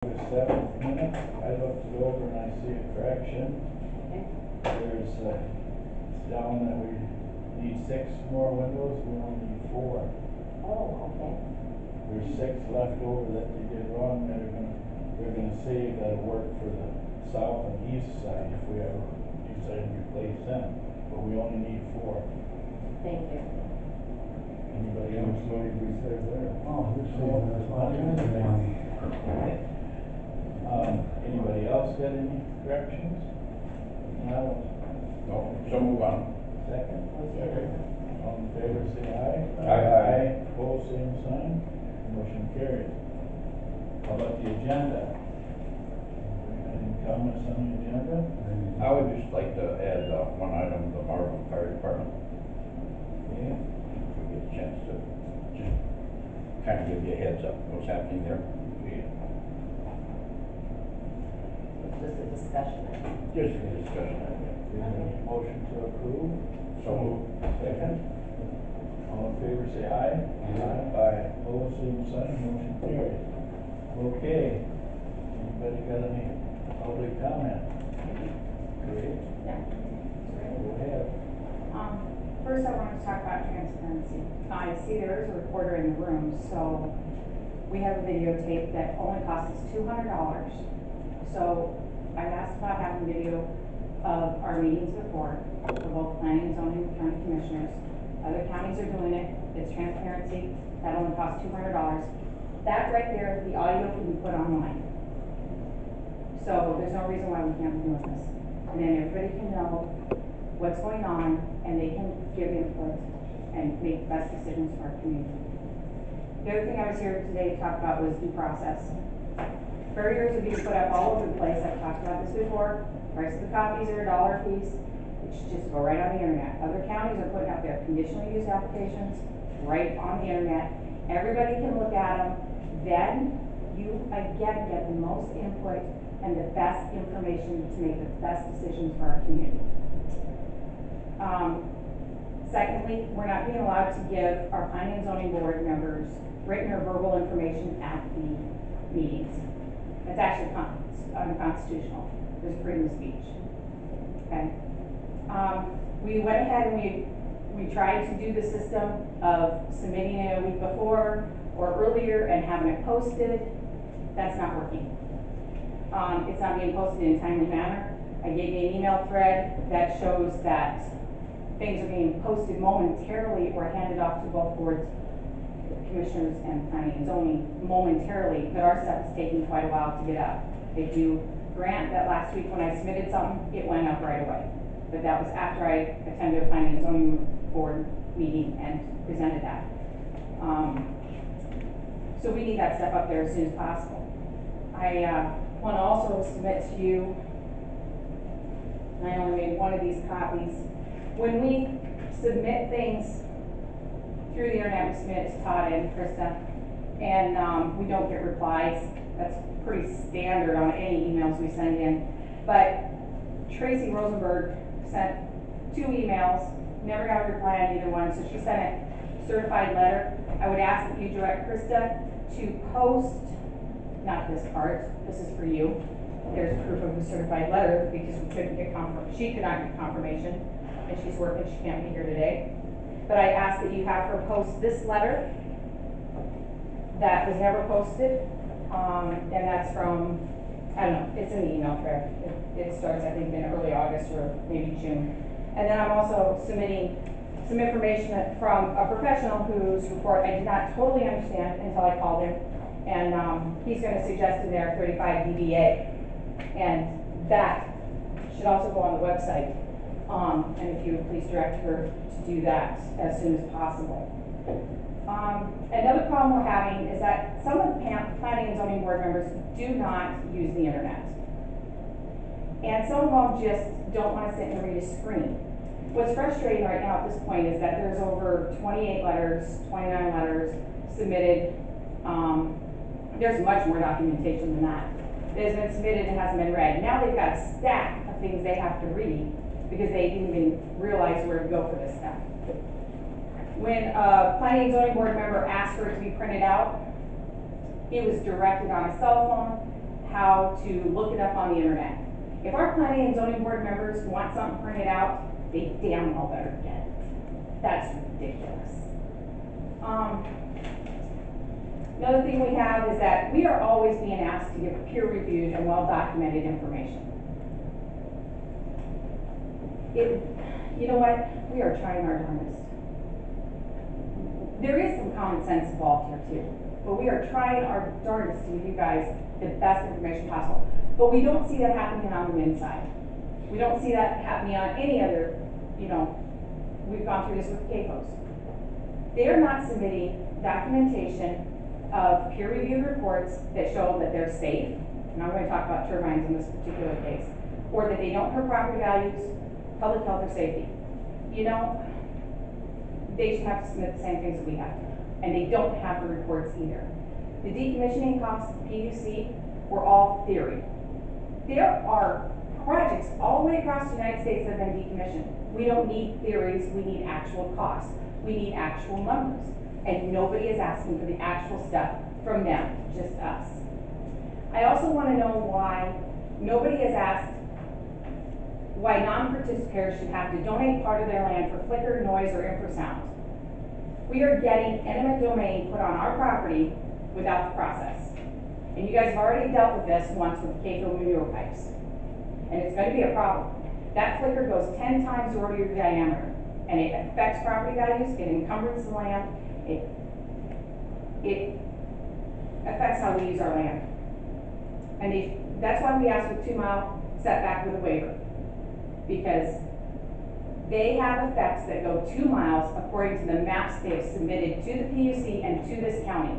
The 7th minute, I looked it over and I see a correction. Okay. There's, it's down that we need 6 more windows, we only need 4. Oh, okay. There's 6 left over that they did wrong, they're gonna save that'll work for the south and east side if we ever decide to replace them, but we only need 4. Thank you. Anybody How else? much money we save there? Oh, this is money. Anybody else got any corrections? No. No, so move on. Second? Okay. All in favor, say aye. Aye. Opposed, same sign. Motion carried. How about the agenda? Any comments on the agenda? I would just like to add one item, the Marvin Fire Department. Okay. If we get a chance to just kind of give you a heads up what's happening there. Okay. It's just a discussion. Just a discussion. Motion to approve. So Second. All in favor, say aye. Aye. Opposed, same sign. Motion carried. Okay. Anybody got any public comment? Great. Yeah. Go ahead. First I want to talk about transparency. I see there is a recorder in the room, so we have a videotape that only costs us $200. So I asked about having video of our meetings before, for both planning and zoning and county commissioners. Other counties are doing it, it's transparency, that only costs $200. That right there, the audio can be put online. So there's no reason why we can't be doing this. And then everybody can know what's going on, and they can give input and make the best decisions for our community. The other thing I was here today to talk about was due process. Barriers are being put up all over the place. I've talked about this before. Price of the copies are $1 a piece. It should just go right on the internet. Other counties are putting up their conditional use applications right on the internet. Everybody can look at them. Then you again get the most input and the best information to make the best decisions for our community. Secondly, we're not being allowed to give our planning and zoning board members written or verbal information at the meetings. It's actually unconstitutional. There's freedom of speech. Okay. We went ahead and we tried to do the system of submitting it a week before or earlier and having it posted. That's not working. It's not being posted in a timely manner. I gave you an email thread that shows that things are being posted momentarily or handed off to both boards, commissioners and planning and zoning momentarily, but our stuff is taking quite a while to get up. They do grant that last week when I submitted something, it went up right away. But that was after I attended a planning and zoning board meeting and presented that. So we need that stuff up there as soon as possible. I want to also submit to you, and I only made one of these copies. When we submit things through the internet, we submit it to Todd and Krista, and we don't get replies. That's pretty standard on any emails we send in. But Tracy Rosenberg sent 2 emails, never got a reply on either one, so she sent a certified letter. I would ask that you direct Krista to post, not this part, this is for you. There's proof of a certified letter because we couldn't get she could not get confirmation, and she's working, she can't be here today. But I ask that you have her post this letter that was never posted, and that's from, I don't know, it's in the email thread. It starts, I think, in early August or maybe June. And then I'm also submitting some information from a professional whose report I did not totally understand until I called him. And he's going to suggest in there 35 dBA. And that should also go on the website. And if you would please direct her to do that as soon as possible. Another problem we're having is that some of the planning and zoning board members do not use the internet. And some of them just don't want to sit and read a screen. What's frustrating right now at this point is that there's over 28 letters, 29 letters submitted. There's much more documentation than that has been submitted and hasn't been read. Now they've got a stack of things they have to read because they didn't even realize where to go for this stuff. When a planning and zoning board member asked for it to be printed out, it was directed on a cell phone. how to look it up on the internet. If our planning and zoning board members want something printed out, they damn well better get it. That's ridiculous. Another thing we have is that we are always being asked to give peer-reviewed and well-documented information. You know what? We are trying our darndest. There is some common sense involved here too, but we are trying our darndest to give you guys the best information possible. But we don't see that happening on the wind side. We don't see that happening on any other, we've gone through this with CAFOs. They are not submitting documentation of peer-reviewed reports that show that they're safe, and I'm going to talk about turbines in this particular case, or that they don't hurt property values, public health, or safety. They should have to submit the same things that we have to, and they don't have the reports either. The decommissioning costs of PUC were all theory. There are projects all the way across the United States that have been decommissioned. We don't need theories, we need actual costs. We need actual numbers. And nobody is asking for the actual stuff from them, just us. I also want to know why nobody has asked why non-participators should have to donate part of their land for flicker, noise, or infrasound. We are getting eminent domain put on our property without the process. And you guys have already dealt with this once with the CAFO manure pipes. And it's going to be a problem. That flicker goes 10 times the rotary diameter, and it affects property values, it encumbers the land, it affects how we use our land. And that's why we asked for 2-mile setback with a waiver, because they have effects that go 2 miles according to the maps they have submitted to the PUC and to this county.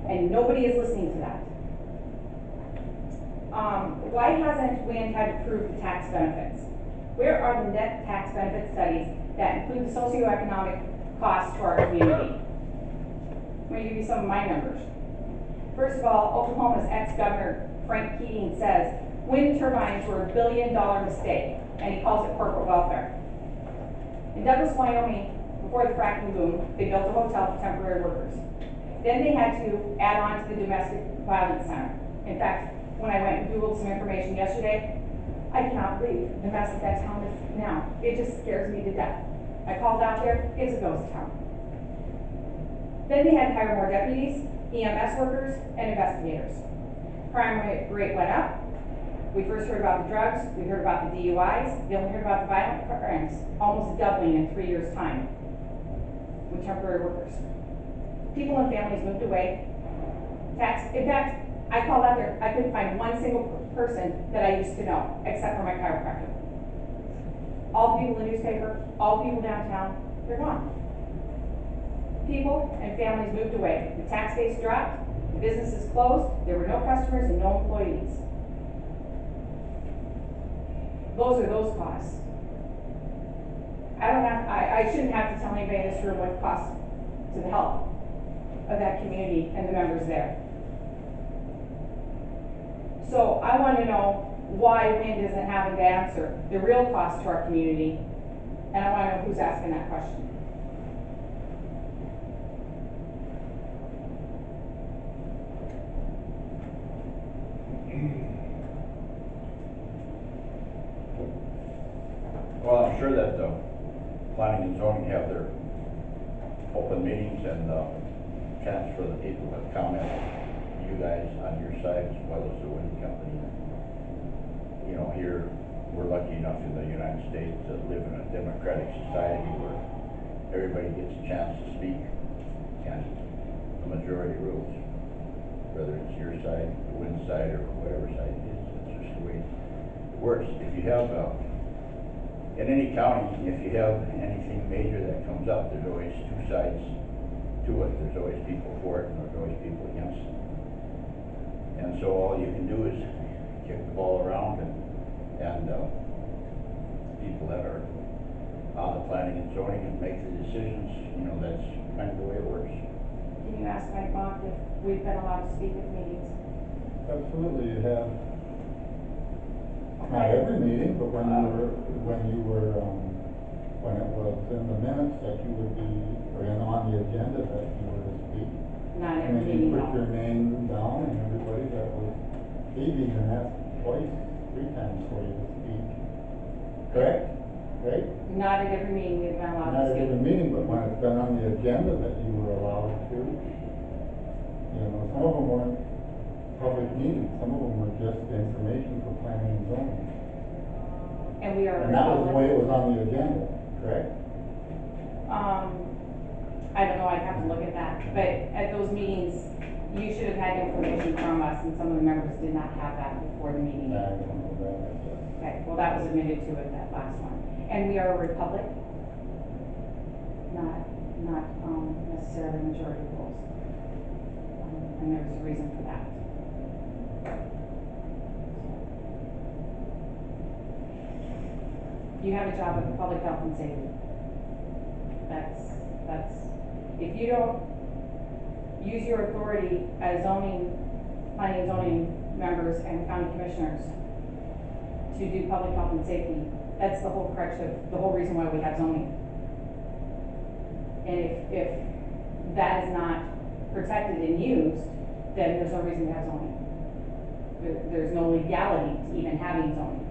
And nobody is listening to that. Why hasn't WIND had to prove the tax benefits? Where are the net tax benefit studies that include the socioeconomic costs to our community? Let me give you some of my numbers. First of all, Oklahoma's ex-governor Frank Keating says wind turbines were $1 billion mistake, and he calls it corporate welfare. In Douglas, Wyoming, before the fracking boom, they built a hotel for temporary workers. Then they had to add on to the domestic violence center. In fact, when I went and Googled some information yesterday, I cannot believe the mess that town is now. It just scares me to death. I called out there, it's a ghost town. Then they had to hire more deputies, EMS workers, and investigators. Crime rate went up. We first heard about the drugs, we heard about the DUIs, then we heard about the violent crimes, almost doubling in 3 years' time with temporary workers. People and families moved away. In fact, I called out there, I couldn't find one single person that I used to know, except for my chiropractor. All the people in the newspaper, all the people downtown, they're gone. People and families moved away. The tax base dropped, the businesses closed, there were no customers and no employees. Those are those costs. I shouldn't have to tell anybody in this room what it costs to the health of that community and the members there. So I want to know why WIND isn't having to answer the real cost to our community, and I want to know who's asking that question. Well, I'm sure that the planning and zoning have their open meetings and chance for the people to comment, you guys on your side as well as the wind company. Here we're lucky enough in the United States to live in a democratic society where everybody gets a chance to speak and the majority rules, whether it's your side, the wind side, or whatever side it is. That's just the way it works. If you have in any county, if you have anything major that comes up, there's always two sides to it. There's always people for it and there's always people against it. And so all you can do is kick the ball around and people that are on the planning and zoning and make the decisions, that's kind of the way it works. Can you ask Mike Mock if we've been allowed to speak at meetings? Absolutely, you have. Not every meeting, but when it was in the minutes that you would be, or on the agenda that you were to speak. Not And every then you meeting, put no. your name down and everybody that was they've even asked twice, 3 times for you to speak. Correct? Right? Not at every meeting we've been allowed Not to at every speak. meeting, but when it's been on the agenda that you were allowed to. You know, some of them weren't public meetings, some of them were just information for planning and zoning. And we are. And that was the way it was on the agenda, correct? I don't know, I'd have to look at that, but at those meetings, you should have had information from us, and some of the members did not have that before the meeting. I don't know that, I guess. Okay, well, that was admitted to at that last one. And we are a republic, not necessarily majority rules. And there's a reason for that. You have a job with public health and safety. That's, if you don't use your authority as zoning, planning and zoning members and county commissioners to do public health and safety, that's the whole crutch of, the whole reason why we have zoning. And if that is not protected and used, then there's no reason to have zoning. There's no legality to even having zoning.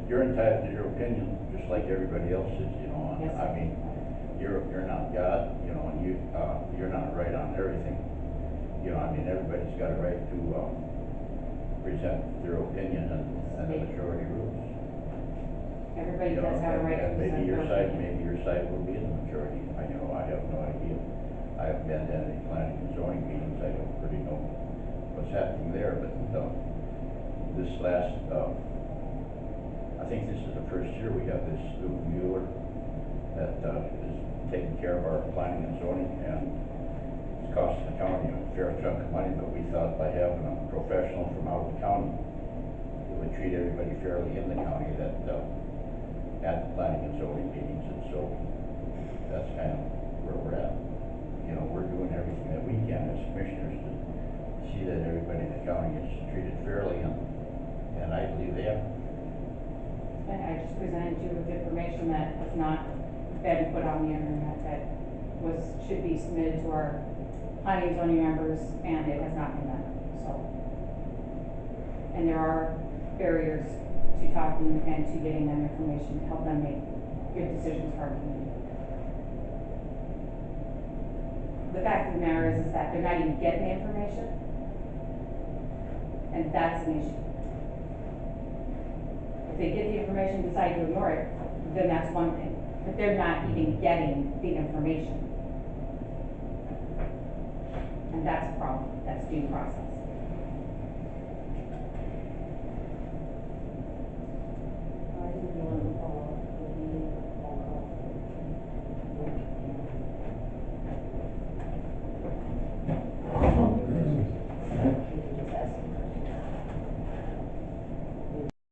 You're entitled to your opinion, just like everybody else is, you know. Yes. I mean, you're not God, you know, and you're not right on everything. You know, I mean, everybody's got a right to, present their opinion and the majority rules. Everybody You know, does have a right to and present their opinion. maybe your side will be in the majority. I have no idea. I haven't been to any planning and zoning meetings. I don't really know what's happening there, but, this last, I think this is the first year we have this Luke Mueller that, is taking care of our planning and zoning, and it's costing the county a fair chunk of money, but we thought by having a professional from out of the county, it would treat everybody fairly in the county that, at the planning and zoning meetings, and so that's kind of where we're at. You know, we're doing everything that we can as commissioners to see that everybody in the county is treated fairly, and I believe they are. And I just presented you with information that has not been put on the internet, that should be submitted to our planning and zoning members, and it has not been done, so. And there are barriers to talking and to getting them information to help them make good decisions for our community. The fact of the matter is that they're not even getting the information, and that's an issue. If they get the information and decide to ignore it, then that's one thing. But they're not even getting the information. And that's a problem. That's due process.